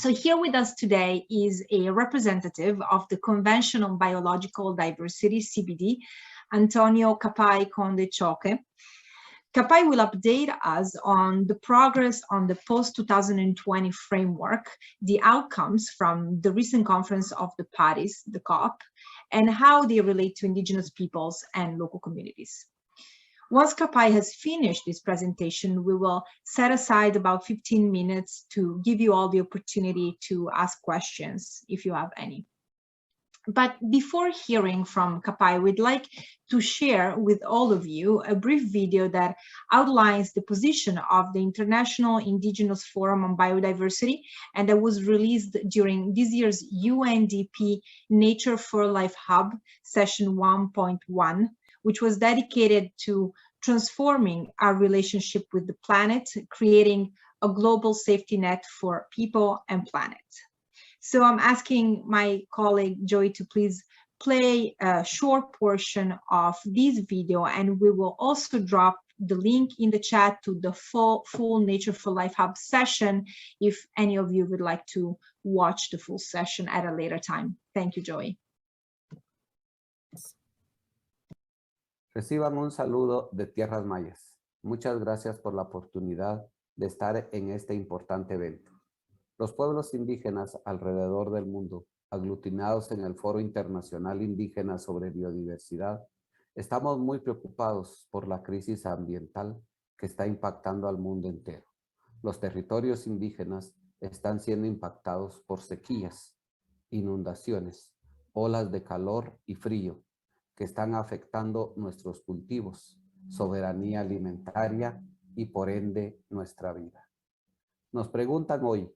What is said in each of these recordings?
So here with us today is a representative of the Convention on Biological Diversity, CBD, Antonio Qapaj Conde Choque. Qapaj will update us on the progress on the post-2020 framework, the outcomes from the recent conference of the parties, the COP, and how they relate to indigenous peoples and local communities. Once Qapaj has finished this presentation, we will set aside about 15 minutes to give you all the opportunity to ask questions if you have any. But before hearing from Qapaj, we'd like to share with all of you a brief video that outlines the position of the International Indigenous Forum on Biodiversity, and that was released during this year's UNDP Nature for Life Hub session 1.1, which was dedicated to transforming our relationship with the planet, creating a global safety net for people and planet. So I'm asking my colleague Joey to please play a short portion of this video, and we will also drop the link in the chat to the full Nature for Life Hub session if any of you would like to watch the full session at a later time. Thank you, Joey. Reciban un saludo de Tierras Mayas. Muchas gracias por la oportunidad de estar en este importante evento. Los pueblos indígenas alrededor del mundo, aglutinados en el Foro Internacional Indígena sobre Biodiversidad, estamos muy preocupados por la crisis ambiental que está impactando al mundo entero. Los territorios indígenas están siendo impactados por sequías, inundaciones, olas de calor y frío, que están afectando nuestros cultivos, soberanía alimentaria y por ende nuestra vida. Nos preguntan hoy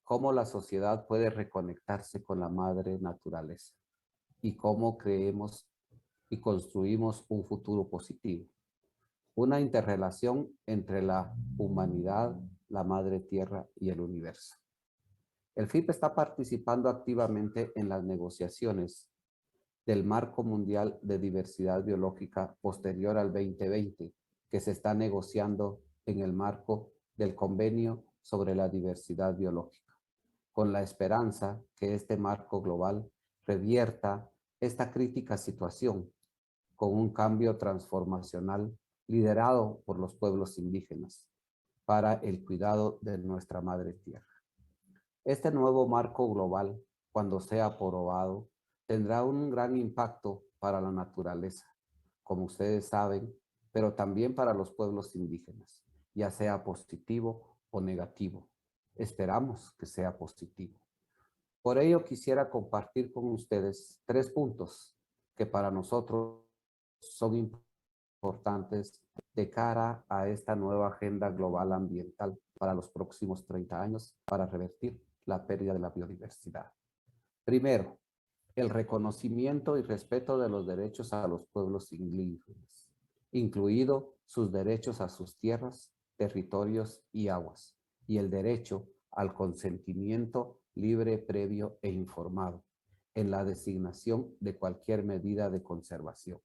cómo la sociedad puede reconectarse con la madre naturaleza y cómo creemos y construimos un futuro positivo. Una interrelación entre la humanidad, la madre tierra y el universo. El FIP está participando activamente en las negociaciones del Marco Mundial de Diversidad Biológica posterior al 2020, que se está negociando en el marco del Convenio sobre la Diversidad Biológica, con la esperanza que este marco global revierta esta crítica situación con un cambio transformacional liderado por los pueblos indígenas para el cuidado de nuestra madre tierra. Este nuevo marco global, cuando sea aprobado, tendrá un gran impacto para la naturaleza, como ustedes saben, pero también para los pueblos indígenas, ya sea positivo o negativo. Esperamos que sea positivo. Por ello quisiera compartir con ustedes 3 puntos que para nosotros son importantes de cara a esta nueva agenda global ambiental para los próximos 30 años para revertir la pérdida de la biodiversidad. Primero, el reconocimiento y respeto de los derechos a los pueblos indígenas, incluido sus derechos a sus tierras, territorios y aguas, y el derecho al consentimiento libre, previo e informado en la designación de cualquier medida de conservación.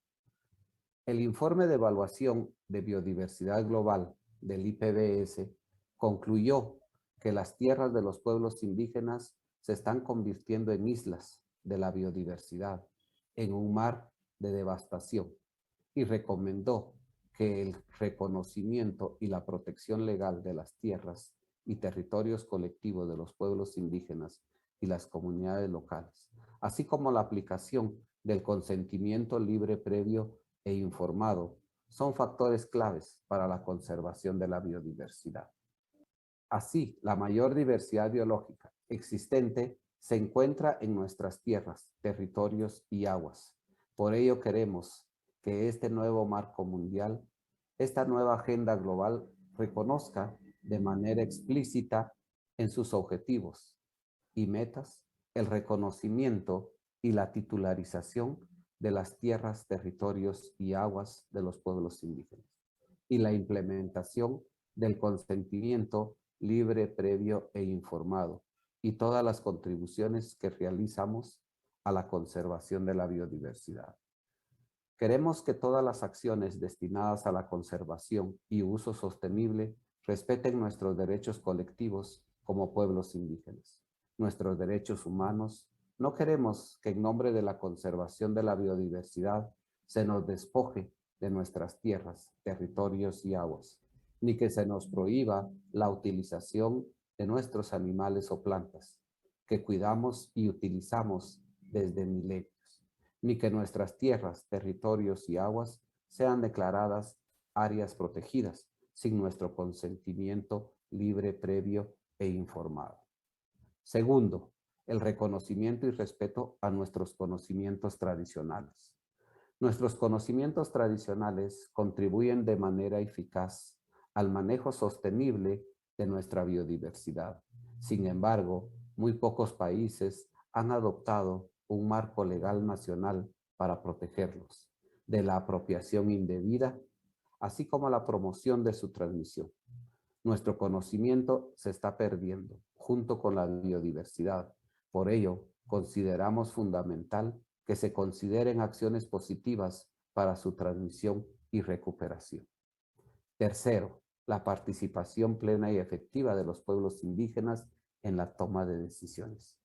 El informe de evaluación de biodiversidad global del IPBES concluyó que las tierras de los pueblos indígenas se están convirtiendo en islas de la biodiversidad, en un mar de devastación, y recomendó que el reconocimiento y la protección legal de las tierras y territorios colectivos de los pueblos indígenas y las comunidades locales, así como la aplicación del consentimiento libre, previo e informado, son factores claves para la conservación de la biodiversidad. Así, la mayor diversidad biológica existente se encuentra en nuestras tierras, territorios y aguas. Por ello queremos que este nuevo marco mundial, esta nueva agenda global, reconozca de manera explícita en sus objetivos y metas el reconocimiento y la titularización de las tierras, territorios y aguas de los pueblos indígenas y la implementación del consentimiento libre, previo e informado y todas las contribuciones que realizamos a la conservación de la biodiversidad. Queremos que todas las acciones destinadas a la conservación y uso sostenible respeten nuestros derechos colectivos como pueblos indígenas. Nuestros derechos humanos, no queremos que en nombre de la conservación de la biodiversidad se nos despoje de nuestras tierras, territorios y aguas, ni que se nos prohíba la utilización de nuestros animales o plantas, que cuidamos y utilizamos desde milenios, ni que nuestras tierras, territorios y aguas sean declaradas áreas protegidas sin nuestro consentimiento libre, previo e informado. Segundo, el reconocimiento y respeto a nuestros conocimientos tradicionales. Nuestros conocimientos tradicionales contribuyen de manera eficaz al manejo sostenible de nuestra biodiversidad. Sin embargo, muy pocos países han adoptado un marco legal nacional para protegerlos de la apropiación indebida, así como la promoción de su transmisión. Nuestro conocimiento se está perdiendo junto con la biodiversidad. Por ello, consideramos fundamental que se consideren acciones positivas para su transmisión y recuperación. Tercero, la participación plena y efectiva de los pueblos indígenas en la toma de decisiones.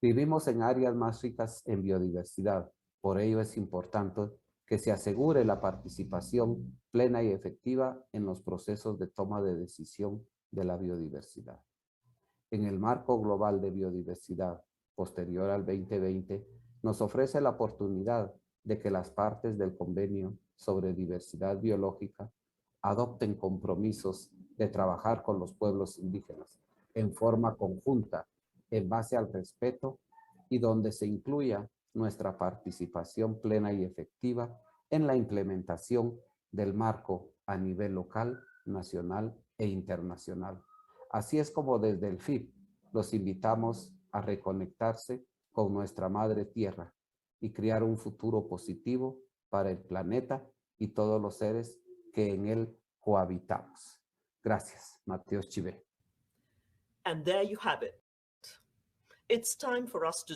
Vivimos en áreas más ricas en biodiversidad, por ello es importante que se asegure la participación plena y efectiva en los procesos de toma de decisión de la biodiversidad. En el marco global de biodiversidad posterior al 2020, nos ofrece la oportunidad de que las partes del convenio sobre diversidad biológica adopten compromisos de trabajar con los pueblos indígenas en forma conjunta, en base al respeto y donde se incluya nuestra participación plena y efectiva en la implementación del marco a nivel local, nacional e internacional. Así es como desde el FIP los invitamos a reconectarse con nuestra madre tierra y crear un futuro positivo para el planeta y todos los seres que en él cohabitamos. Gracias, Mateo Chivé. And there you have it. It's time for us to...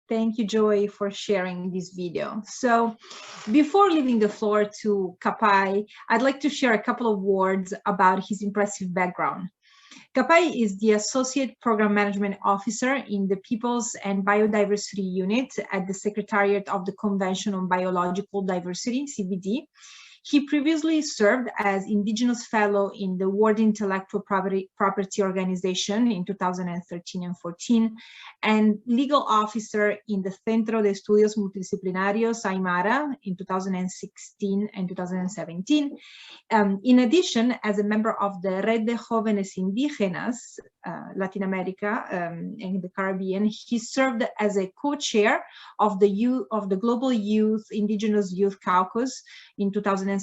Thank you, Joy, for sharing this video. So before leaving the floor to Qapaj, I'd like to share a couple of words about his impressive background. Qapaj is the Associate Program Management Officer in the Peoples and Biodiversity Unit at the Secretariat of the Convention on Biological Diversity, CBD. He previously served as Indigenous Fellow in the World Intellectual Property Organization in 2013 and 14, and Legal Officer in the Centro de Estudios Multidisciplinarios, Aymara, in 2016 and 2017. In addition, as a member of the Red de Jóvenes Indígenas, Latin America and the Caribbean, he served as a co-chair of the Global Indigenous Youth Caucus in 2017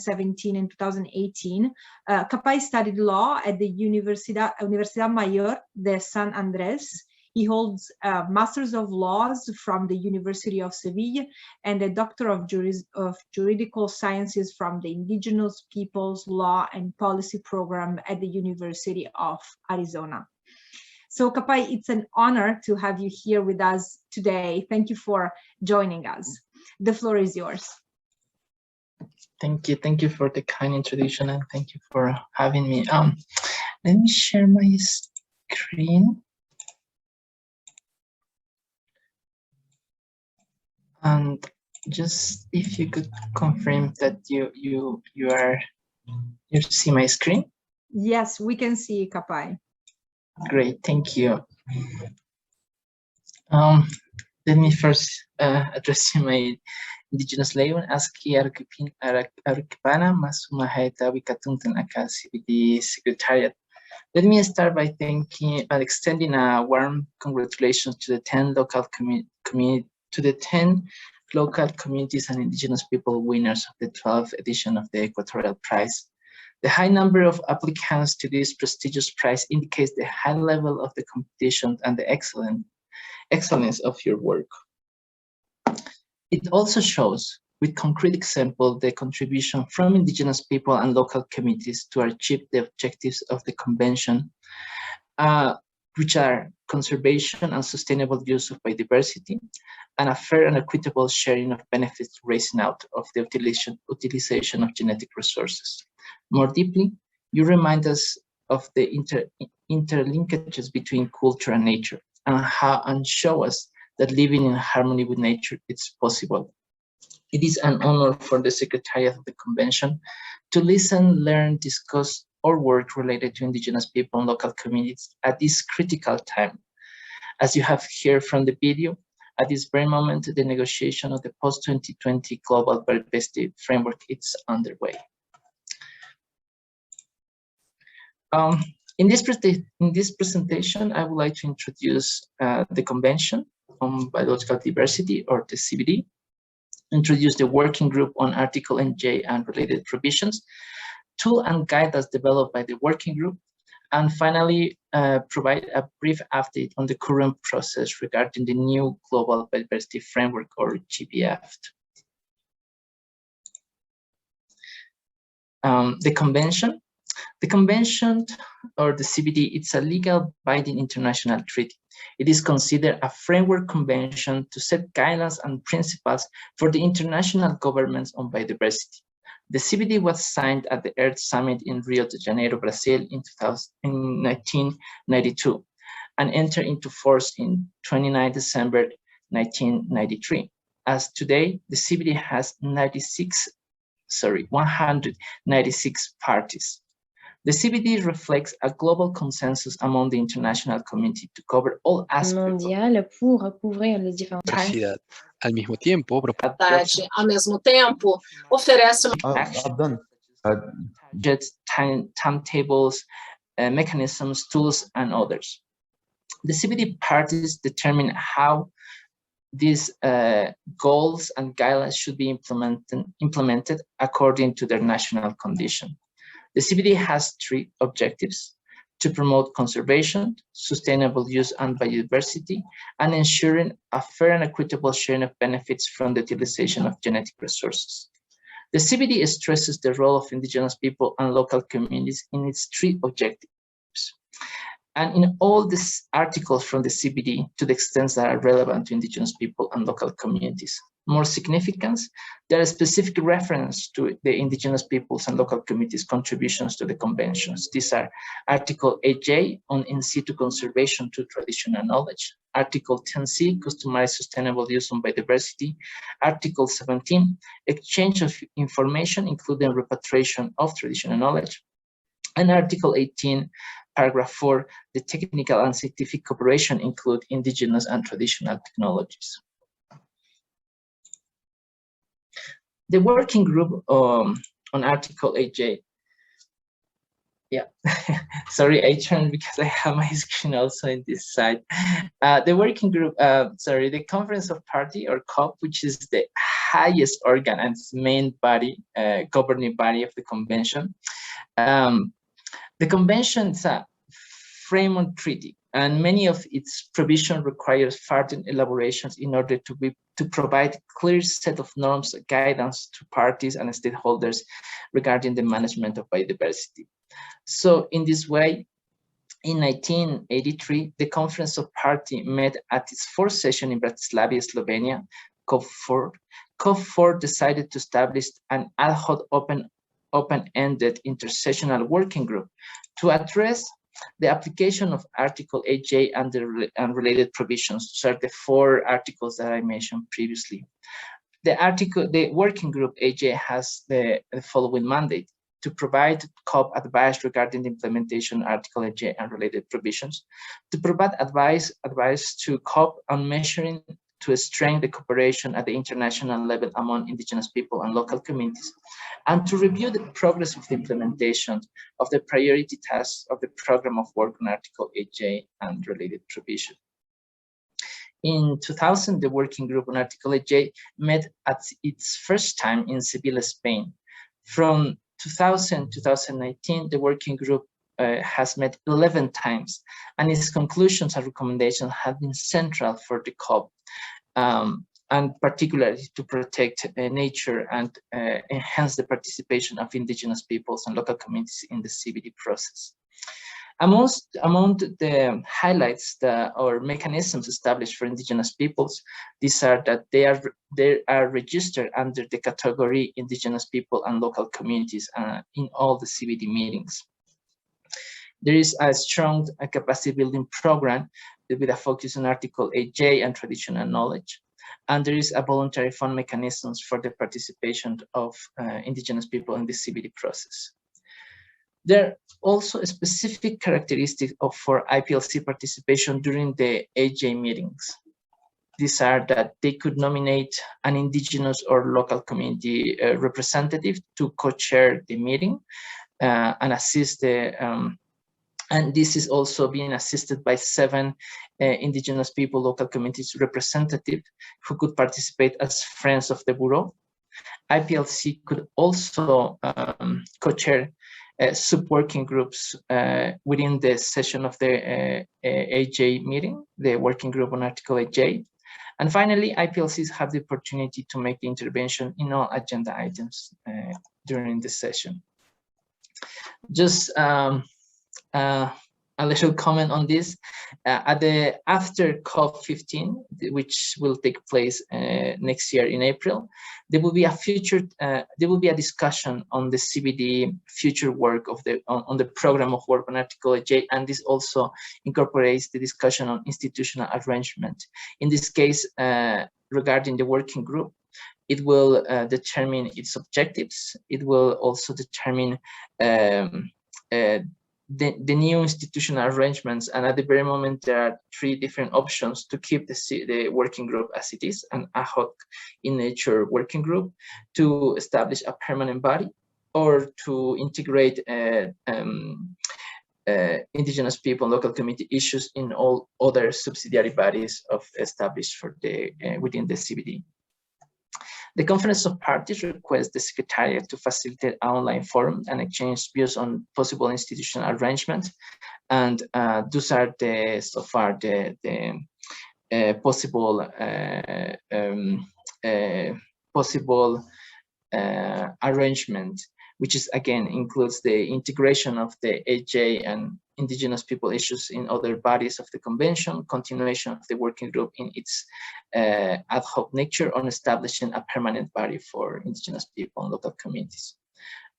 and 2018. Qapaj studied law at the Universidad Mayor de San Andrés. He holds a Master's of Laws from the University of Seville and a Doctor of Juridical Sciences from the Indigenous Peoples Law and Policy Program at the University of Arizona. So Qapaj, it's an honor to have you here with us today. Thank you for joining us. The floor is yours. Thank you for the kind introduction, and thank you for having me. Let me share my screen. And just if you could confirm that you see my screen. Yes, we can see Qapaj. Great, thank you. Let me first address you my Indigenous label, ASCII Arukipana, Masuma Haeta Wikatuntan Aka CBD Secretariat. Let me start by extending a warm congratulations to the 10 local local communities and Indigenous people winners of the 12th edition of the Equatorial Prize. The high number of applicants to this prestigious prize indicates the high level of the competition and the excellence of your work. It also shows, with concrete example, the contribution from Indigenous people and local communities to achieve the objectives of the convention, which are conservation and sustainable use of biodiversity, and a fair and equitable sharing of benefits raising out of the utilization of genetic resources. More deeply, You remind us of the interlinkages between culture and nature, and show us that living in harmony with nature is possible. It is an honor for the Secretariat of the Convention to listen, learn, discuss, or work related to Indigenous people and local communities at this critical time. As you have heard from the video, at this very moment, the negotiation of the post-2020 Global Biodiversity Framework is underway. In this presentation, I would like to introduce the Convention on Biological Diversity, or the CBD, introduce the Working Group on Article NJ and related provisions, tool and guidance developed by the Working Group, and finally provide a brief update on the current process regarding the new Global Biodiversity Framework, or GBF. The Convention. The Convention, or the CBD, it's a legal binding international treaty. It is considered a framework convention to set guidelines and principles for the international governments on biodiversity. The CBD was signed at the Earth Summit in Rio de Janeiro, Brazil in 1992 and entered into force in 29 December 1993. As today, the CBD has 196 parties. The CBD reflects a global consensus among the international community to cover all aspects mondial pour couvrir les différentes diversidad. Al mismo tiempo, oferece timetables, mechanisms, tools, and others. The CBD parties determine how these goals and guidelines should be implemented according to their national condition. The CBD has three objectives: to promote conservation, sustainable use and biodiversity, and ensuring a fair and equitable sharing of benefits from the utilization of genetic resources. The CBD stresses the role of Indigenous people and local communities in its three objectives. And in all these articles from the CBD, to the extent that are relevant to Indigenous people and local communities. More significance, there is specific reference to the Indigenous peoples and local communities' contributions to the conventions. These are Article 8J on in situ conservation to traditional knowledge, Article 10C, customized sustainable use on biodiversity, Article 17, exchange of information, including repatriation of traditional knowledge, and Article 18, Paragraph 4, the technical and scientific cooperation include indigenous and traditional technologies. The working group on Article 8J. Yeah, sorry, I turned because I have my screen also in this side. The working group, the Conference of Party, or COP, which is the highest organ and main body, governing body of the convention. The convention is a framework treaty, and many of its provisions require further elaborations in order to provide clear set of norms, guidance to parties and stakeholders regarding the management of biodiversity. So in this way, in 1983, the Conference of Party met at its fourth session in Bratislava, Slovenia, COP4. COP4 decided to establish an ad hoc open-ended intersessional working group to address the application of Article 8J and related provisions. So the four articles that I mentioned previously. The working group 8J has the following mandate: to provide COP advice regarding the implementation of Article 8J and related provisions, to provide advice to COP on measuring to strengthen the cooperation at the international level among Indigenous people and local communities, and to review the progress of the implementation of the priority tasks of the program of work on Article 8J and related provision. In 2000, the working group on Article 8J met at its first time in Seville, Spain. From 2000 to 2019, the working group has met 11 times, and its conclusions and recommendations have been central for the COP, and particularly to protect nature and enhance the participation of Indigenous peoples and local communities in the CBD process. Among the highlights or mechanisms established for Indigenous peoples, these are that they are registered under the category Indigenous people and local communities in all the CBD meetings. There is a strong capacity building program with a focus on Article 8J and traditional knowledge. And there is a voluntary fund mechanisms for the participation of indigenous people in the CBD process. There are also specific characteristics for IPLC participation during the 8J meetings. These are that they could nominate an indigenous or local community representative to co-chair the meeting and assist the and this is also being assisted by 7 indigenous people, local communities representatives who could participate as friends of the Bureau. IPLC could also co-chair sub-working groups within the session of the 8J meeting, the working group on Article 8J. And finally, IPLCs have the opportunity to make the intervention in all agenda items during the session. Just a little comment on this. After COP15, which will take place next year in April, there will be a discussion on the CBD future work of on the program of work on Article 8J, and this also incorporates the discussion on institutional arrangement. In this case, regarding the working group, it will determine its objectives. It will also determine the new institutional arrangements, and at the very moment there are 3 different options to keep the working group as it is, an ad hoc in nature working group, to establish a permanent body, or to integrate indigenous people and local community issues in all other subsidiary bodies established for within the CBD. The Conference of Parties requests the Secretariat to facilitate an online forum and exchange views on possible institutional arrangements, and those are so far the possible arrangement, which is again includes the integration of the 8J and indigenous people issues in other bodies of the convention, continuation of the working group in its ad hoc nature, on establishing a permanent body for indigenous people and local communities.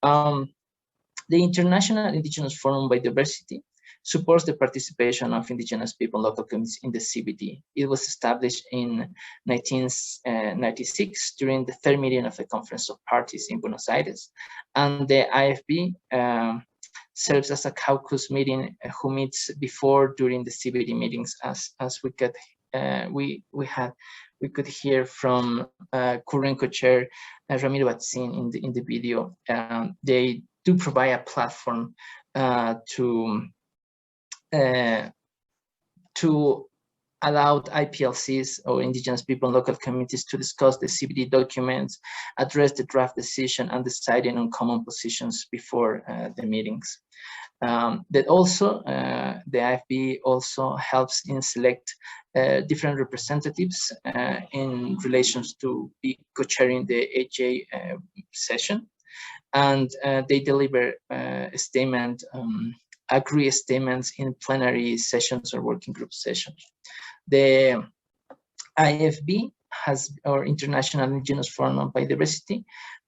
The International Indigenous Forum on Biodiversity supports the participation of indigenous people and local communities in the CBD. It was established in 1996 during the 3rd meeting of the Conference of Parties in Buenos Aires, and the IFB serves as a caucus meeting who meets before, during the CBD meetings, as we could hear from current co-chair Ramiro Batzin in the video. They do provide a platform to allow IPLCs or indigenous people and local communities to discuss the CBD documents, address the draft decision, and deciding on common positions before the meetings. That also, the IFB also helps in select different representatives in relations to be co-chairing the 8J session, and they deliver a statement, agree statements in plenary sessions or working group sessions. The IFB or International Indigenous Forum on Biodiversity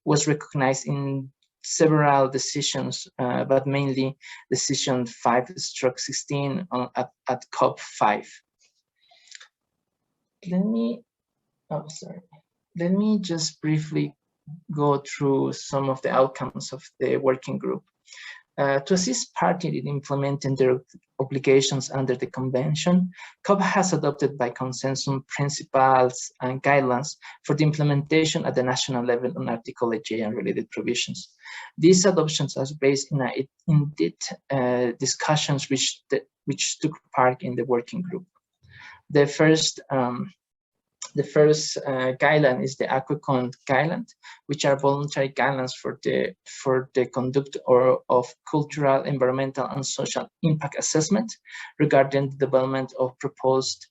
was recognized in several decisions, but mainly decision 5/16 at COP5. Let me just briefly go through some of the outcomes of the working group. To assist parties in implementing their obligations under the convention, COP has adopted by consensus principles and guidelines for the implementation at the national level on Article 8J and related provisions. These adoptions are based in in-depth discussions which took part in the working group. The first guideline is the Aquaconde guideline, which are voluntary guidelines for the conduct of cultural, environmental, and social impact assessment regarding the development of proposed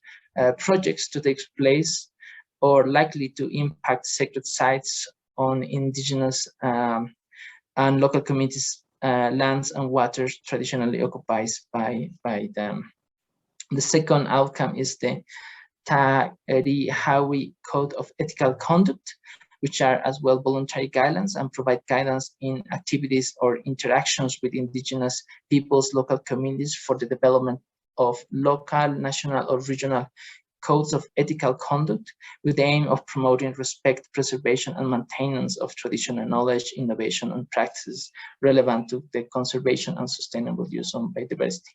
projects to take place or likely to impact sacred sites on indigenous and local communities' lands and waters traditionally occupied by them. The second outcome is the Tarihawi Code of Ethical Conduct, which are as well voluntary guidelines and provide guidance in activities or interactions with indigenous peoples, local communities for the development of local, national, or regional codes of ethical conduct with the aim of promoting respect, preservation, and maintenance of traditional knowledge, innovation, and practices relevant to the conservation and sustainable use of biodiversity.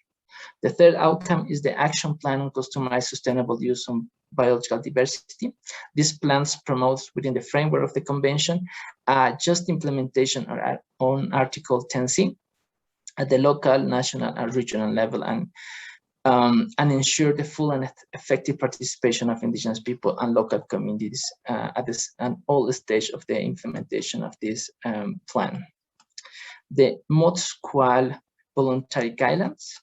The third outcome is the action plan on customized sustainable use of biological diversity. This plan promotes within the framework of the convention just implementation on Article 10C at the local, national, and regional level, and ensure the full and effective participation of indigenous people and local communities at all stages of the implementation of this plan. The MOTS-QUAL voluntary guidelines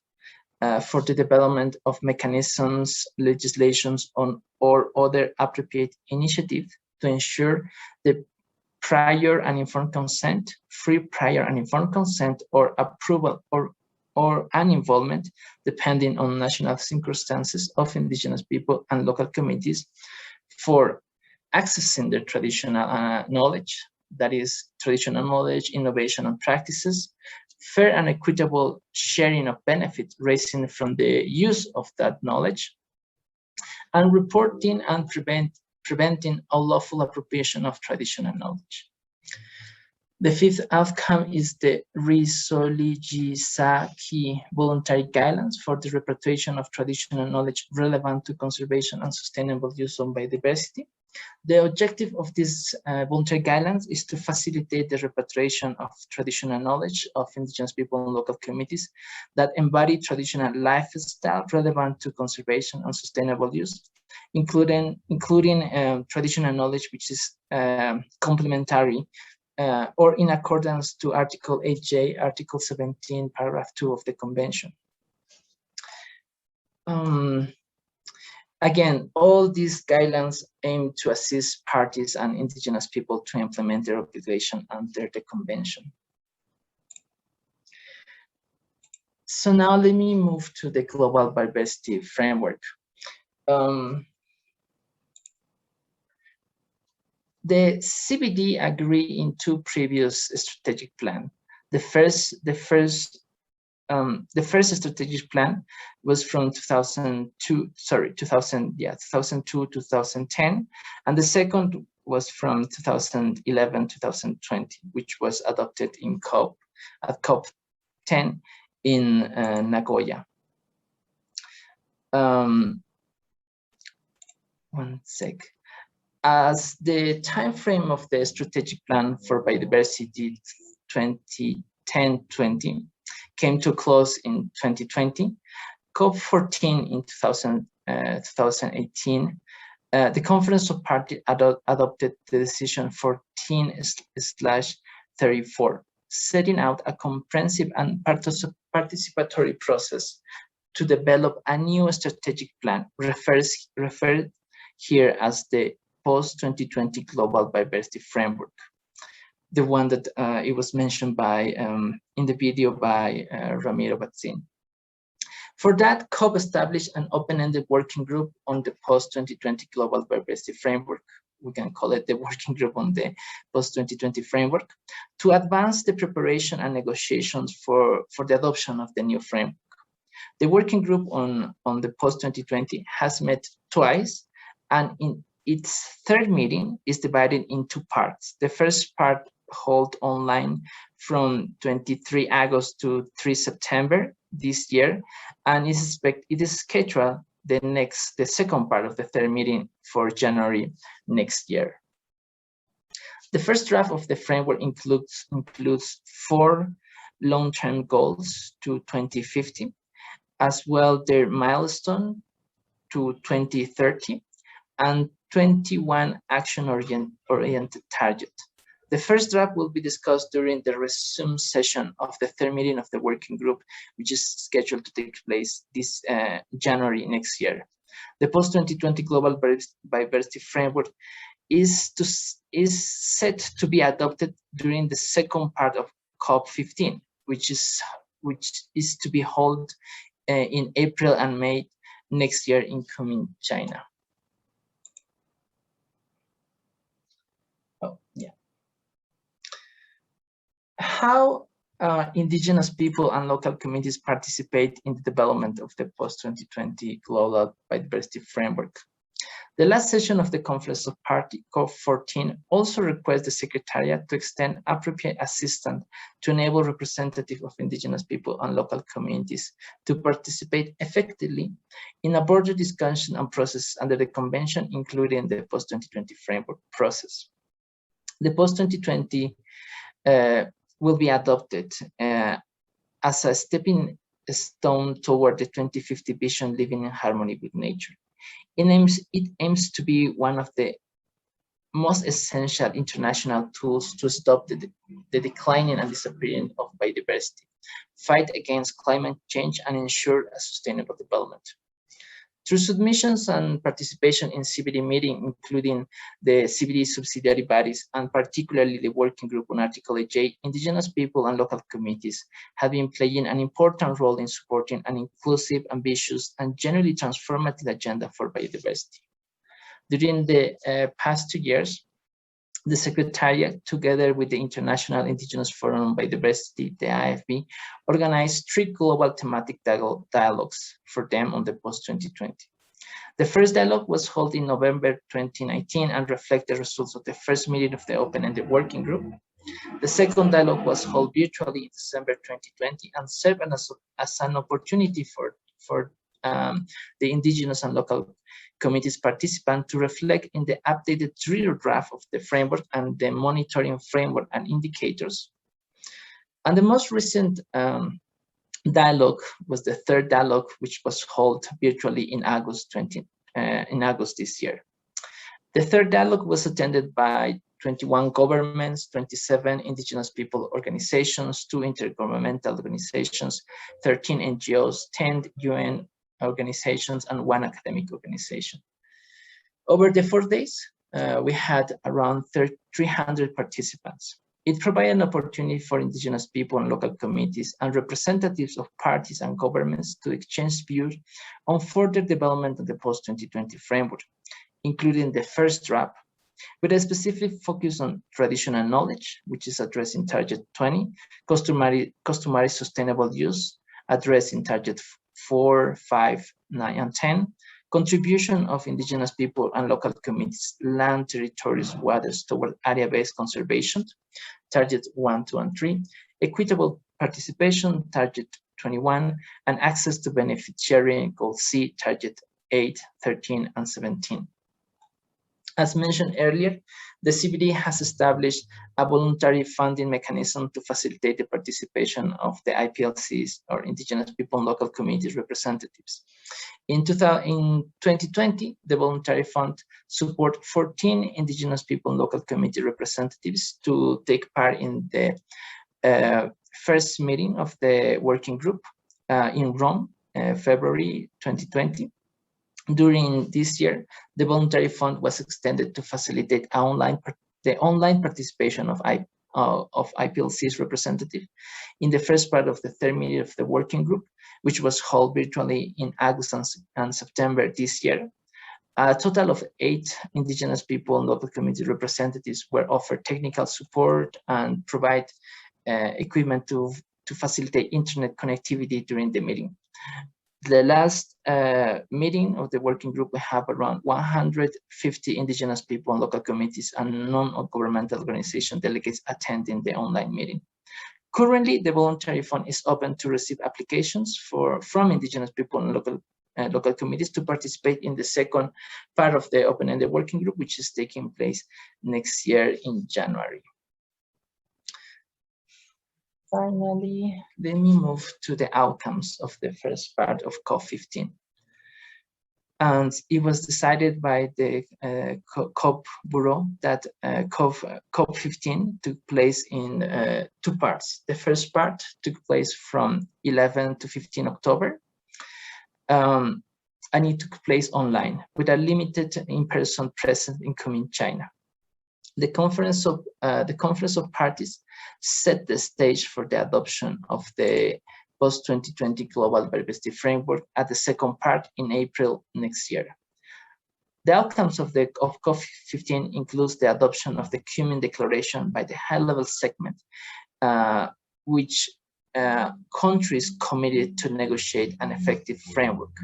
for the development of mechanisms, legislations on or other appropriate initiative to ensure the prior and informed consent, free prior and informed consent, or approval or an involvement, depending on national circumstances of indigenous people and local communities for accessing their traditional knowledge, that is traditional knowledge, innovation, and practices, fair and equitable sharing of benefits raising from the use of that knowledge, and reporting and preventing unlawful appropriation of traditional knowledge. The fifth outcome is the Risoligizaki voluntary guidelines for the repatriation of traditional knowledge relevant to conservation and sustainable use of biodiversity. The objective of these voluntary guidelines is to facilitate the repatriation of traditional knowledge of indigenous people and local communities that embody traditional lifestyle relevant to conservation and sustainable use, including traditional knowledge which is complementary or in accordance to Article 8J, Article 17, Paragraph 2 of the Convention. Again, all these guidelines aim to assist parties and indigenous people to implement their obligation under the Convention. So now let me move to the Global Biodiversity Framework. The CBD agreed in two previous strategic plans. The first strategic plan was from 2002 to 2010, and the second was from 2011-2020, which was adopted in at COP10 in Nagoya. One sec. As the time frame of the strategic plan for biodiversity 2010-20 came to close in 2020, COP14 in 2018, the Conference of Parties adopted the decision 14/34, setting out a comprehensive and participatory process to develop a new strategic plan, referred here as the post-2020 Global Biodiversity Framework, the one that it was mentioned by in the video by Ramiro Batzin. For that, COP established an open-ended working group on the post-2020 Global Biodiversity Framework. We can call it the working group on the post-2020 framework, to advance the preparation and negotiations for the adoption of the new framework. The working group on the post-2020 has met twice, and in its third meeting is divided in two parts. The first part held online from 23 August to 3 September this year, and it is scheduled the second part of the third meeting for January next year. The first draft of the framework includes 4 long-term goals to 2050, as well their milestone to 2030, and 21 action-oriented targets. The first draft will be discussed during the resume session of the third meeting of the working group, which is scheduled to take place this January next year. The post-2020 Global Biodiversity Framework is set to be adopted during the second part of COP15, which is to be held in April and May next year in Kunming, China. Oh. how indigenous people and local communities participate in the development of the post-2020 Global Biodiversity Framework. The last session of the Conference of Parties, COP14, also requests the Secretariat to extend appropriate assistance to enable representatives of indigenous people and local communities to participate effectively in a broader discussion and process under the Convention, including the post-2020 framework process. The post-2020 will be adopted as a stepping stone toward the 2050 vision, living in harmony with nature. It aims to be one of the most essential international tools to stop the declining and disappearing of biodiversity, fight against climate change, and ensure a sustainable development. Through submissions and participation in CBD meetings, including the CBD subsidiary bodies, and particularly the Working Group on Article 8J, indigenous people and local communities have been playing an important role in supporting an inclusive, ambitious, and generally transformative agenda for biodiversity. During the past 2 years, the Secretariat, together with the International Indigenous Forum on Biodiversity, the IFB, organized 3 global thematic dialogues for them on the post-2020. The first dialogue was held in November 2019 and reflected the results of the first meeting of the open-ended working group. The second dialogue was held virtually in December 2020 and served as an opportunity for the indigenous and local committees participants to reflect in the updated 3-year draft of the framework and the monitoring framework and indicators. And the most recent dialogue was the third dialogue, which was held virtually in August this year. The third dialogue was attended by 21 governments, 27 indigenous people organizations, 2 intergovernmental organizations, 13 NGOs, 10 UN organizations, and 1 academic organization. Over the 4 days, we had around 300 participants. It provided an opportunity for indigenous people and local communities and representatives of parties and governments to exchange views on further development of the post-2020 framework, including the first draft, with a specific focus on traditional knowledge, which is addressed in Target 20, customary sustainable use, addressed in Target 4, 5, 9, and 10, contribution of indigenous people and local communities, land, territories, waters toward area-based conservation, Targets 1, 2, and 3, equitable participation, Target 21, and access to benefit sharing, Goal C, Target 8, 13, and 17. As mentioned earlier, the CBD has established a voluntary funding mechanism to facilitate the participation of the IPLCs, or indigenous people and local communities representatives. In 2020, the voluntary fund supported 14 indigenous people and local community representatives to take part in the first meeting of the working group in Rome, February 2020. During this year, the voluntary fund was extended to facilitate the online participation of IPLC's representative in the first part of the 3rd meeting of the working group, which was held virtually in August and September this year. A total of 8 indigenous people and local community representatives were offered technical support and provide equipment to facilitate internet connectivity during the meeting. The last meeting of the working group, we have around 150 indigenous people and local communities and non-governmental organization delegates attending the online meeting. Currently, the voluntary fund is open to receive applications from indigenous people and local communities to participate in the second part of the open-ended working group, which is taking place next year in January. Finally, let me move to the outcomes of the first part of COP15. And it was decided by the COP Bureau that COP15 took place in 2 parts. The first part took place from 11 to 15 October, and it took place online with a limited in-person presence in Kunming, China. The Conference of Parties set the stage for the adoption of the post-2020 Global Biodiversity Framework at the second part in April next year. The outcomes of COP15 includes the adoption of the Kunming Declaration by the high-level segment which countries committed to negotiate an effective framework.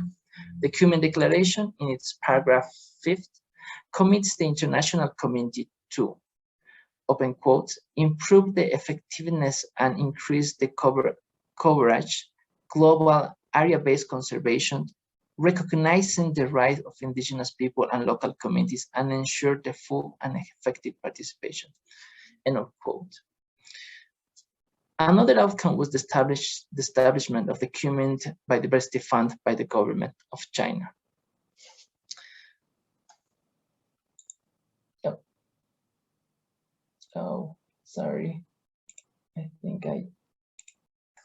The Cumin Declaration, in its paragraph 5th, commits the international community to, open quotes, improve the effectiveness and increase the coverage, global area-based conservation, recognizing the right of indigenous people and local communities, and ensure the full and effective participation, end of quote. Another outcome was the establishment of the Cumin Biodiversity Fund by the government of China. Yep. Oh, sorry. I think I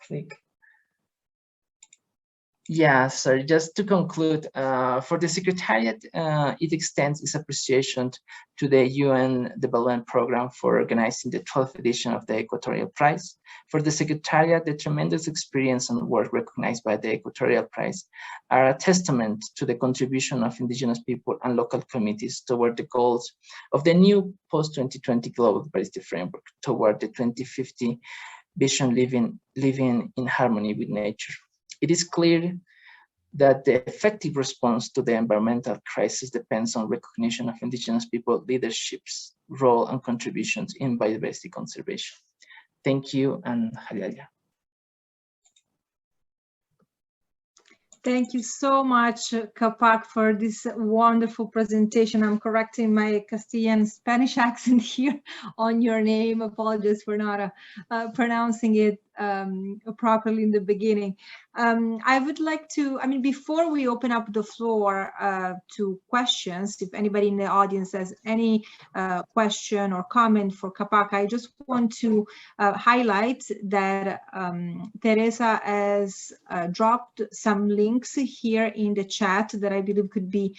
click. Yeah, sorry, just to conclude, for the Secretariat, it extends its appreciation to the UN Development Program for organizing the 12th edition of the Equatorial Prize. For the Secretariat, the tremendous experience and work recognized by the Equatorial Prize are a testament to the contribution of indigenous people and local communities toward the goals of the new post-2020 Global Diversity Framework toward the 2050 vision living in harmony with nature. It is clear that the effective response to the environmental crisis depends on recognition of indigenous people leadership's role and contributions in biodiversity conservation. Thank you, and Halialia. Thank you so much, Qapaj, for this wonderful presentation. I'm correcting my Castilian Spanish accent here on your name. Apologies for not pronouncing it properly in the beginning. I would like to, before we open up the floor to questions, if anybody in the audience has any question or comment for Qapaj, I just want to highlight that Teresa has dropped some links here in the chat that I believe could be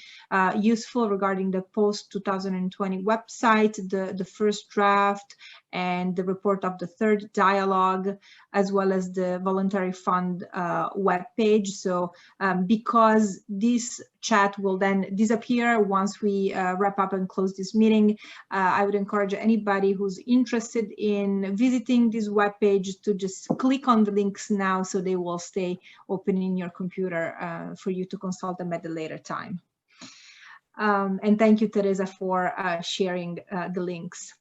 useful regarding the post-2020 website, the first draft, and the report of the third dialogue, as well as the Voluntary Fund webpage. So because this chat will then disappear once we wrap up and close this meeting, I would encourage anybody who's interested in visiting this webpage to just click on the links now, so they will stay open in your computer for you to consult them at a later time. And thank you, Teresa, for sharing the links.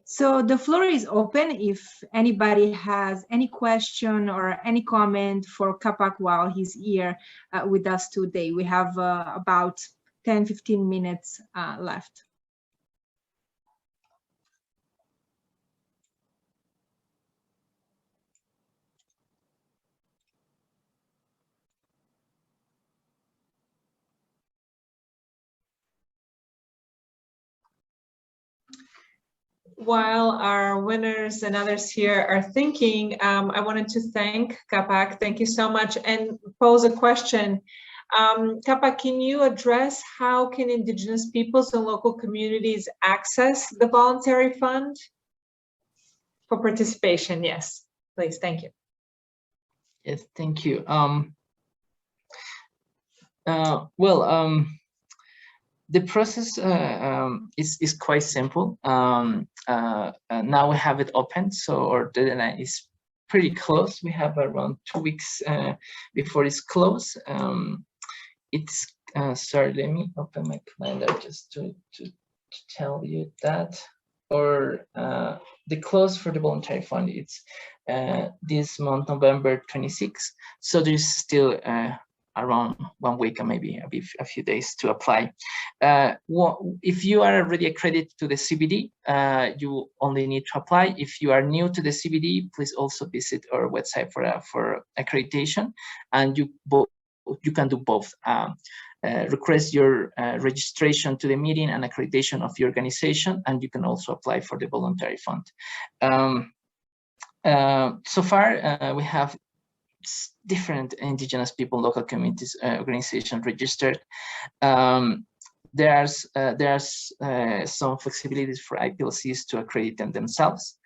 So the floor is open if anybody has any question or any comment for Qapaj while he's here with us today. We have about 10-15 minutes left. While our winners and others here are thinking, I wanted to thank Qapaj. Thank you so much, and pose a question. Qapaj, can you address how can indigenous peoples and local communities access the Voluntary Fund for participation? Yes, please. Thank you. Yes, thank you. The process is quite simple. Now we have it open, so our deadline is pretty close. We have around 2 weeks before it's closed. It's sorry, let me open my calendar just to tell you that. Or the close for the Voluntary Fund, it's this month, November 26th. So there's still around 1 week and maybe a few days to apply. If you are already accredited to the CBD, you only need to apply. If you are new to the CBD, please also visit our website for accreditation, and you can do both. Request your registration to the meeting and accreditation of your organization, and you can also apply for the Voluntary Fund. So far, we have different indigenous people, local communities, organizations registered. There's some flexibilities for IPLCs to accredit them themselves.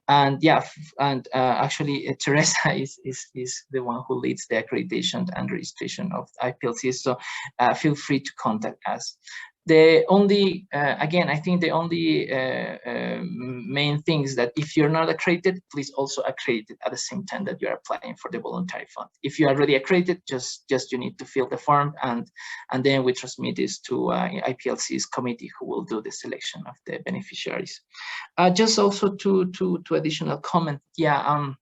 And yeah, actually Teresa is the one who leads the accreditation and registration of IPLCs. So feel free to contact us. The only, again, I think the only main thing is that if you're not accredited, please also accredit at the same time that you're applying for the voluntary fund. If you're already accredited, just you need to fill the form, and then we transmit this to IPLC's committee, who will do the selection of the beneficiaries. Just also to additional comment, yeah.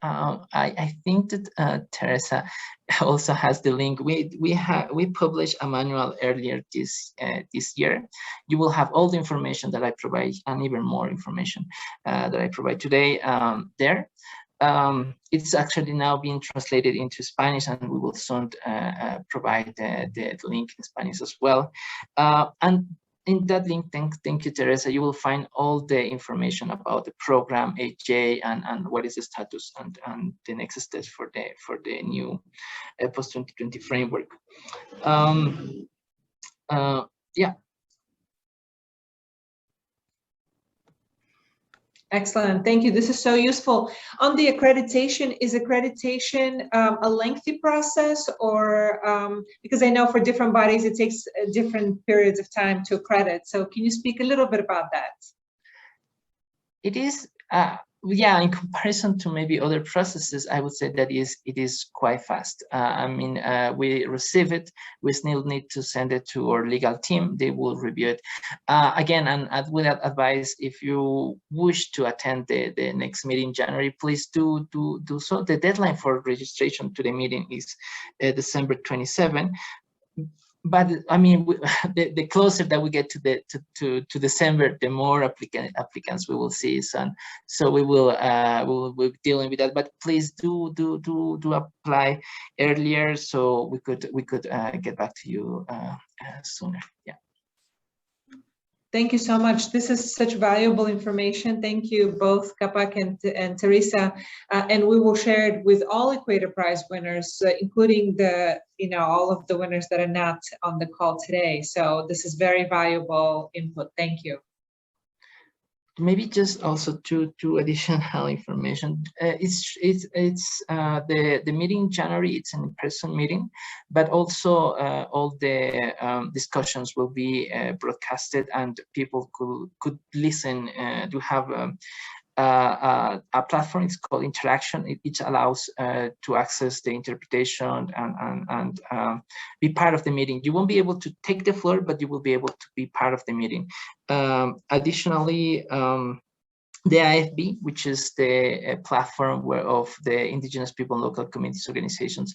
I think that Teresa also has the link. We published a manual earlier this year. You will have all the information that I provide, and even more information that I provide today there. It's actually now being translated into Spanish, and we will soon provide the link in Spanish as well. And in that link, thank you, Teresa, you will find all the information about the program, HJ, and what is the status and the next steps for the new post-2020 framework. Yeah. Excellent, thank you. This is so useful. On the accreditation, is accreditation a lengthy process, or because I know for different bodies it takes different periods of time to accredit. So can you speak a little bit about that? It is, yeah, in comparison to maybe other processes, I would say that it is quite fast. I mean, we receive it, we still need to send it to our legal team, they will review it. Again, and with that advice, if you wish to attend the next meeting in January, please do so. The deadline for registration to the meeting is December 27. But I mean, the closer that we get to December, the more applicants we will see. So we will we'll be dealing with that. But please do apply earlier, so we could get back to you sooner. Yeah. Thank you so much. This is such valuable information. Thank you both, Qapaj and Teresa. And we will share it with all Equator Prize winners, including all of the winners that are not on the call today. So this is very valuable input. Thank you. Maybe just also two additional information. It's the meeting in January. It's an in-person meeting, but also all the discussions will be broadcasted, and people could listen. To have a platform. It's called Interaction. It allows to access the interpretation and be part of the meeting. You won't be able to take the floor, but you will be able to be part of the meeting. Additionally, the IFB, which is the platform of the Indigenous people and local communities organizations,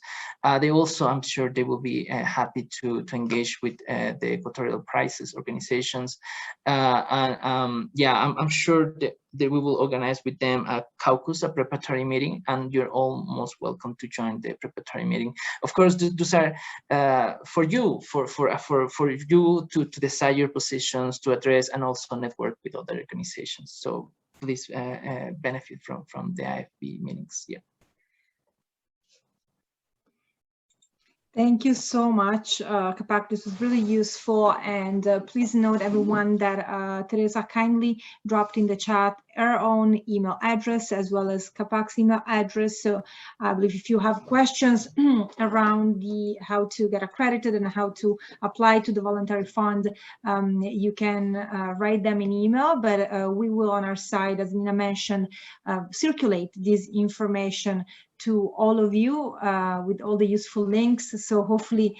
they also, I'm sure they will be happy to engage with the Equatorial Prizes organizations. Yeah, I'm sure that we will organize with them a caucus, a preparatory meeting, and you're all most welcome to join the preparatory meeting. Of course, those are for you, for you to decide your positions, to address, and also network with other organizations. So please benefit from the IFB meetings. Yeah. Thank you so much, Qapaj. This was really useful. And please note, everyone, that Teresa kindly dropped in the chat her own email address as well as Qapaj's email address. So I believe if you have questions around how to get accredited and how to apply to the voluntary fund, you can write them in email. But we will, on our side, as Nina mentioned, circulate this information to all of you with all the useful links. So hopefully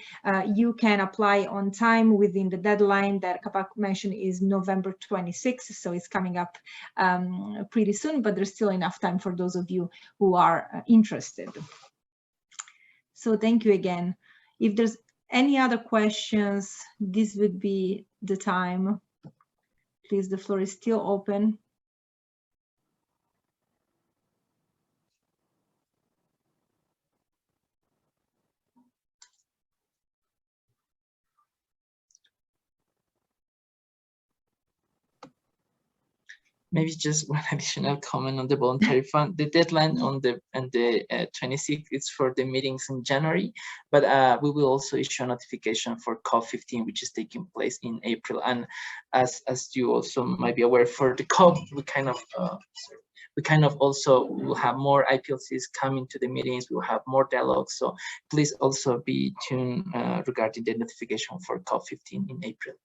you can apply on time within the deadline that Qapaj mentioned is November 26th. So it's coming up pretty soon, but there's still enough time for those of you who are interested. So thank you again. If there's any other questions, this would be the time. Please, the floor is still open. Maybe just one additional comment on the voluntary fund. The deadline on the 26th is for the meetings in January, but we will also issue a notification for COP15, which is taking place in April. And as you also might be aware, for the COP, we kind of we kind of also will have more IPLCs coming to the meetings. We will have more dialogues. So please also be tuned regarding the notification for COP15 in April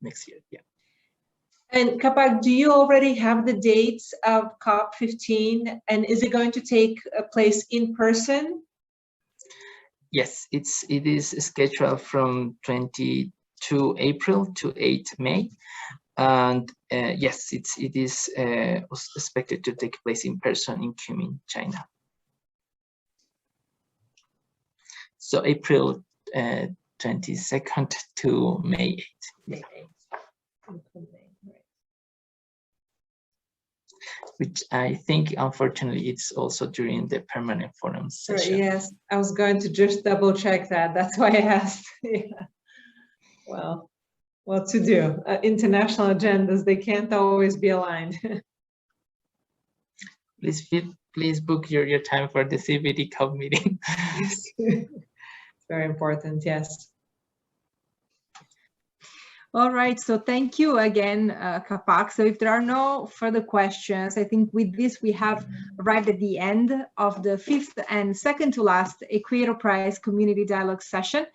next year. Yeah. And Qapaj, do you already have the dates of COP15? And is it going to take place in person? Yes, it is scheduled from 22 April to 8 May. And yes, it is expected to take place in person in Kunming, China. So April 22nd to May 8th. Which I think, unfortunately, it's also during the permanent forum session. Yes, I was going to just double check that. That's why I asked. Yeah. Well, what to do? International agendas, they can't always be aligned. Please book your time for the CBD COP meeting. Very important, yes. All right, so thank you again, Qapaj. So if there are no further questions, I think with this we have arrived at the end of the 5th and second to last Equator Prize Community Dialogue session.